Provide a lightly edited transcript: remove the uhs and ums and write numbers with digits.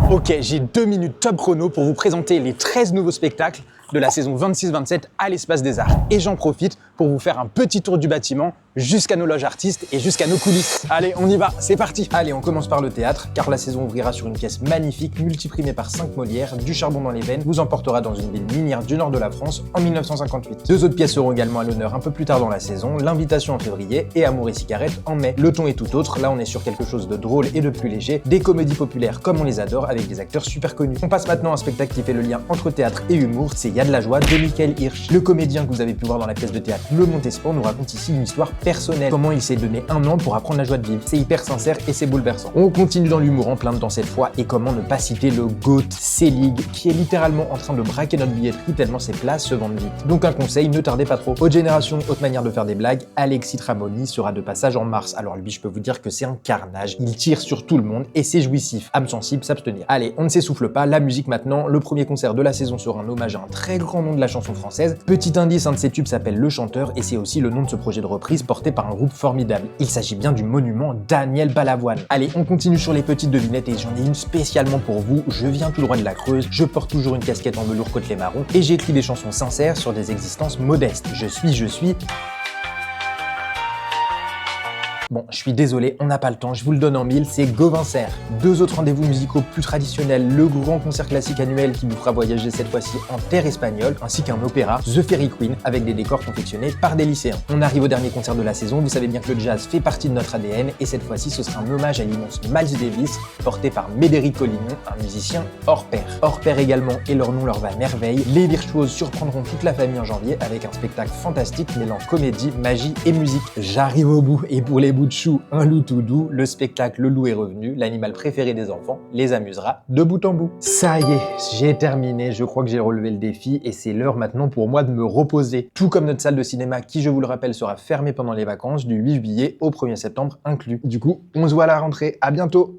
Ok, j'ai 2 minutes top chrono pour vous présenter les 13 nouveaux spectacles de la saison 26-27 à l'Espace des Arts. Et j'en profite pour vous faire un petit tour du bâtiment jusqu'à nos loges artistes et jusqu'à nos coulisses. Allez, on y va, c'est parti. Allez, on commence par le théâtre, car la saison ouvrira sur une pièce magnifique, multiprimée par 5 Molières, Du charbon dans les veines, vous emportera dans une ville minière du nord de la France en 1958. 2 autres pièces seront également à l'honneur un peu plus tard dans la saison, L'Invitation en février et Amour et cigarette en mai. Le ton est tout autre, là on est sur quelque chose de drôle et de plus léger, des comédies populaires comme on les adore avec des acteurs super connus. On passe maintenant à un spectacle qui fait le lien entre théâtre et humour, c'est Y a de la joie de Michael Hirsch. Le comédien que vous avez pu voir dans la pièce de théâtre Le Montespan nous raconte ici une histoire personnelle, comment il s'est donné un an pour apprendre la joie de vivre. C'est hyper sincère et c'est bouleversant. On continue dans l'humour en plein dedans cette fois, et comment ne pas citer le GOAT Selig qui est littéralement en train de braquer notre billetterie tellement ses places se vendent vite. Donc un conseil, ne tardez pas trop. Haute génération, haute manière de faire des blagues, Alexis Tramoni sera de passage en mars. Alors lui, je peux vous dire que c'est un carnage, il tire sur tout le monde et c'est jouissif. Âme sensible, s'abstenir. Allez, on ne s'essouffle pas, la musique maintenant. Le premier concert de la saison sera un hommage à un très grand nom de la chanson française. Petit indice, un de ses tubes s'appelle Le Chanteur et c'est aussi le nom de ce projet de reprise porté par un groupe formidable. Il s'agit bien du monument Daniel Balavoine. Allez, on continue sur les petites devinettes et j'en ai une spécialement pour vous. Je viens tout droit de la Creuse, je porte toujours une casquette en velours côtelé marron et j'écris des chansons sincères sur des existences modestes. Je suis... Bon, je suis désolé, on n'a pas le temps, je vous le donne en mille, c'est Gauvin Serre. 2 autres rendez-vous musicaux plus traditionnels, le grand concert classique annuel qui nous fera voyager cette fois-ci en terre espagnole, ainsi qu'un opéra, The Fairy Queen, avec des décors confectionnés par des lycéens. On arrive au dernier concert de la saison, vous savez bien que le jazz fait partie de notre ADN, et cette fois-ci ce sera un hommage à l'immense Miles Davis, porté par Médéric Collignon, un musicien hors pair. Hors pair également, et leur nom leur va à merveille, les virtuoses surprendront toute la famille en janvier avec un spectacle fantastique mêlant comédie, magie et musique. J'arrive au bout, et pour les bout de chou, un loup tout doux, le spectacle Le Loup est revenu, l'animal préféré des enfants, les amusera de bout en bout. Ça y est, j'ai terminé, je crois que j'ai relevé le défi et c'est l'heure maintenant pour moi de me reposer. Tout comme notre salle de cinéma qui, je vous le rappelle, sera fermée pendant les vacances du 8 juillet au 1er septembre inclus. Du coup, on se voit à la rentrée, à bientôt.